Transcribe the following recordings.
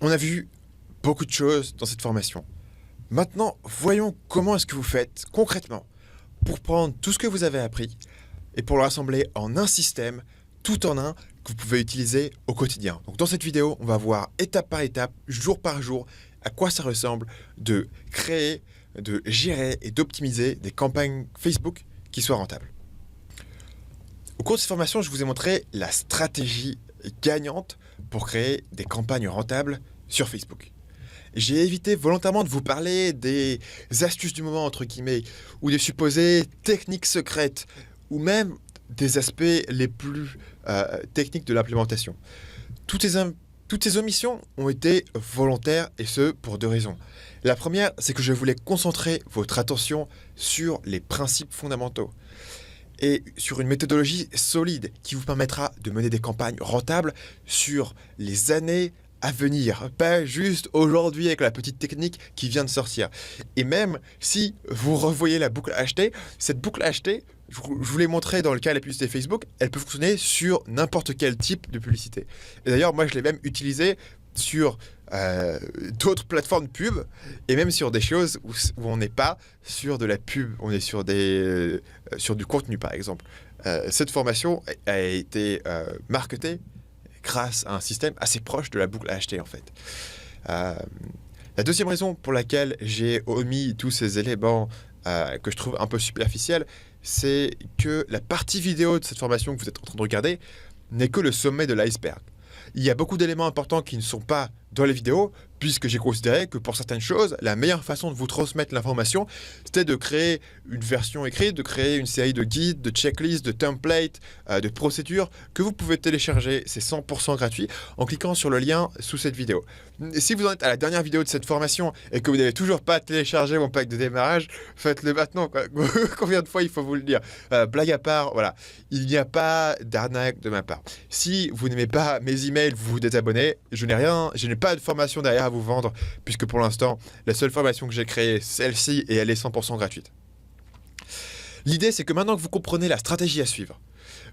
On a vu beaucoup de choses dans cette formation. Maintenant, voyons comment est-ce que vous faites concrètement pour prendre tout ce que vous avez appris et pour le rassembler en un système, tout en un, que vous pouvez utiliser au quotidien. Donc dans cette vidéo, on va voir étape par étape, jour par jour, à quoi ça ressemble de créer, de gérer et d'optimiser des campagnes Facebook qui soient rentables. Au cours de cette formation, je vous ai montré la stratégie gagnante pour créer des campagnes rentables sur Facebook. J'ai évité volontairement de vous parler des astuces du moment, entre guillemets, ou des supposées techniques secrètes, ou même des aspects les plus techniques de l'implémentation. Toutes ces omissions ont été volontaires, et ce, pour deux raisons. La première, c'est que je voulais concentrer votre attention sur les principes fondamentaux et sur une méthodologie solide qui vous permettra de mener des campagnes rentables sur les années à venir, pas juste aujourd'hui avec la petite technique qui vient de sortir. Et même si vous revoyez la boucle achetée, cette boucle achetée, je vous l'ai montré dans le cas de la publicité Facebook, elle peut fonctionner sur n'importe quel type de publicité. Et d'ailleurs, moi je l'ai même utilisée sur d'autres plateformes de pub, et même sur des choses où on n'est pas sur de la pub, on est sur du contenu par exemple. Cette formation a été marketée grâce à un système assez proche de la boucle à acheter en fait. La deuxième raison pour laquelle j'ai omis tous ces éléments que je trouve un peu superficiels, c'est que la partie vidéo de cette formation que vous êtes en train de regarder n'est que le sommet de l'iceberg. Il y a beaucoup d'éléments importants qui ne sont pas dans les vidéos, puisque j'ai considéré que pour certaines choses, la meilleure façon de vous transmettre l'information, c'était de créer une version écrite, de créer une série de guides, de checklists, de templates, de procédures que vous pouvez télécharger, c'est 100% gratuit, en cliquant sur le lien sous cette vidéo. Et si vous en êtes à la dernière vidéo de cette formation et que vous n'avez toujours pas téléchargé mon pack de démarrage, faites-le maintenant, quoi. Combien de fois il faut vous le dire? Blague à part, voilà, il n'y a pas d'arnaque de ma part. Si vous n'aimez pas mes emails, vous vous désabonnez, je n'ai pas de formation derrière à vous vendre, puisque pour l'instant, la seule formation que j'ai créée, celle-ci, et elle est 100% gratuite. L'idée, c'est que maintenant que vous comprenez la stratégie à suivre,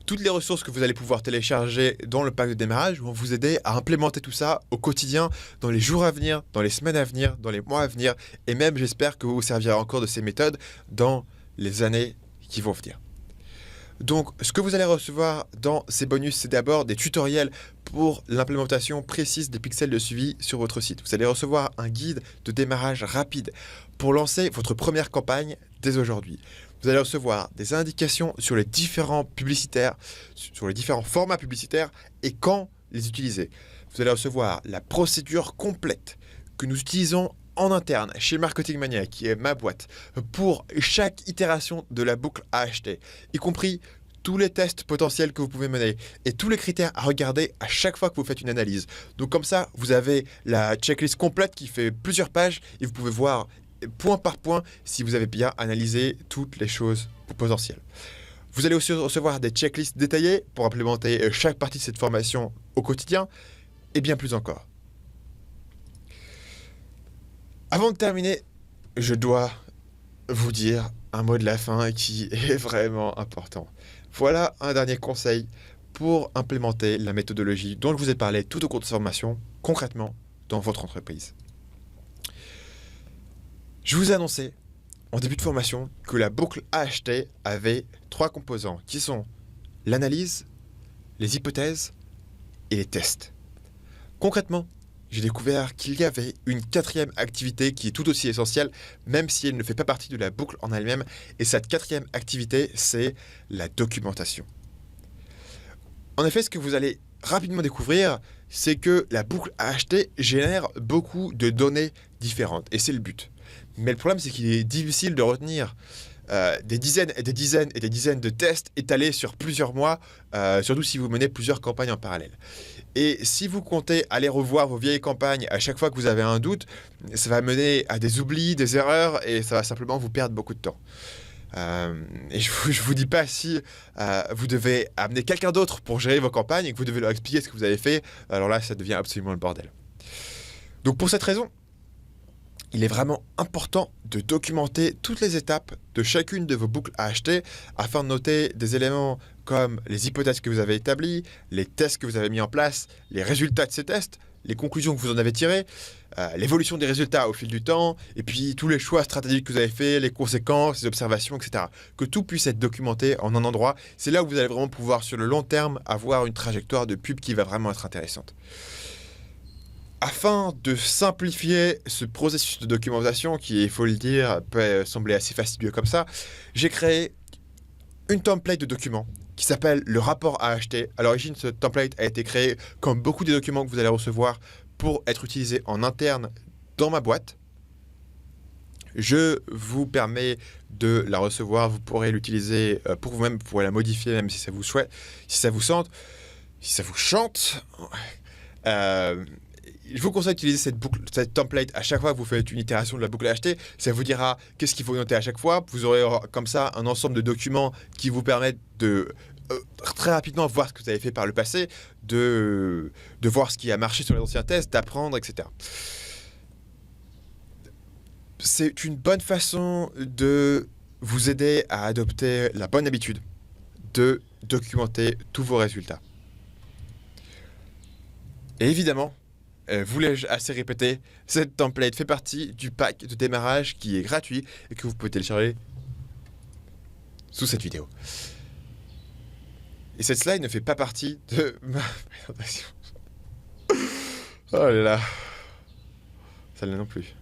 toutes les ressources que vous allez pouvoir télécharger dans le pack de démarrage vont vous aider à implémenter tout ça au quotidien, dans les jours à venir, dans les semaines à venir, dans les mois à venir, et même, j'espère que vous vous servirez encore de ces méthodes dans les années qui vont venir. Donc, ce que vous allez recevoir dans ces bonus, c'est d'abord des tutoriels pour l'implémentation précise des pixels de suivi sur votre site. Vous allez recevoir un guide de démarrage rapide pour lancer votre première campagne dès aujourd'hui. Vous allez recevoir des indications sur les différents publicitaires, sur les différents formats publicitaires et quand les utiliser. Vous allez recevoir la procédure complète que nous utilisons en interne chez Marketing Mania, qui est ma boîte, pour chaque itération de la boucle à acheter, y compris tous les tests potentiels que vous pouvez mener et tous les critères à regarder à chaque fois que vous faites une analyse. Donc comme ça, vous avez la checklist complète qui fait plusieurs pages et vous pouvez voir point par point si vous avez bien analysé toutes les choses potentielles. Vous allez aussi recevoir des checklists détaillées pour implémenter chaque partie de cette formation au quotidien et bien plus encore. Avant de terminer, je dois vous dire un mot de la fin qui est vraiment important. Voilà un dernier conseil pour implémenter la méthodologie dont je vous ai parlé tout au cours de cette formation, concrètement dans votre entreprise. Je vous ai annoncé en début de formation que la boucle à acheter avait 3 composants qui sont l'analyse, les hypothèses et les tests. Concrètement, j'ai découvert qu'il y avait une 4e activité qui est tout aussi essentielle, même si elle ne fait pas partie de la boucle en elle-même. Et cette 4e activité, c'est la documentation. En effet, ce que vous allez rapidement découvrir, c'est que la boucle à acheter génère beaucoup de données différentes. Et c'est le but. Mais le problème, c'est qu'il est difficile de retenir des dizaines et des dizaines et des dizaines de tests étalés sur plusieurs mois, surtout si vous menez plusieurs campagnes en parallèle. Et si vous comptez aller revoir vos vieilles campagnes à chaque fois que vous avez un doute, ça va mener à des oublis, des erreurs, et ça va simplement vous perdre beaucoup de temps. Et je vous dis pas si vous devez amener quelqu'un d'autre pour gérer vos campagnes et que vous devez leur expliquer ce que vous avez fait, alors là, ça devient absolument le bordel. Donc pour cette raison, il est vraiment important de documenter toutes les étapes de chacune de vos boucles à acheter afin de noter des éléments comme les hypothèses que vous avez établies, les tests que vous avez mis en place, les résultats de ces tests, les conclusions que vous en avez tirées, l'évolution des résultats au fil du temps, et puis tous les choix stratégiques que vous avez faits, les conséquences, les observations, etc. Que tout puisse être documenté en un endroit. C'est là où vous allez vraiment pouvoir, sur le long terme, avoir une trajectoire de pub qui va vraiment être intéressante. Afin de simplifier ce processus de documentation, qui, il faut le dire, peut sembler assez fastidieux comme ça, j'ai créé une template de documents qui s'appelle le rapport à acheter. À l'origine, ce template a été créé, comme beaucoup des documents que vous allez recevoir, pour être utilisé en interne dans ma boîte. Je vous permets de la recevoir, vous pourrez l'utiliser pour vous-même, vous pourrez la modifier même si ça vous souhaite, si ça vous sente, si ça vous chante. Je vous conseille d'utiliser cette template à chaque fois que vous faites une itération de la boucle à acheter. Ça vous dira qu'est-ce qu'il faut noter à chaque fois. Vous aurez comme ça un ensemble de documents qui vous permettent de très rapidement voir ce que vous avez fait par le passé, de voir ce qui a marché sur les anciens tests, d'apprendre, etc. C'est une bonne façon de vous aider à adopter la bonne habitude de documenter tous vos résultats. Et évidemment, vous l'ai-je assez répété, cette template fait partie du pack de démarrage qui est gratuit et que vous pouvez télécharger sous cette vidéo. Et cette slide ne fait pas partie de ma présentation. Oh là là. Celle-là non plus.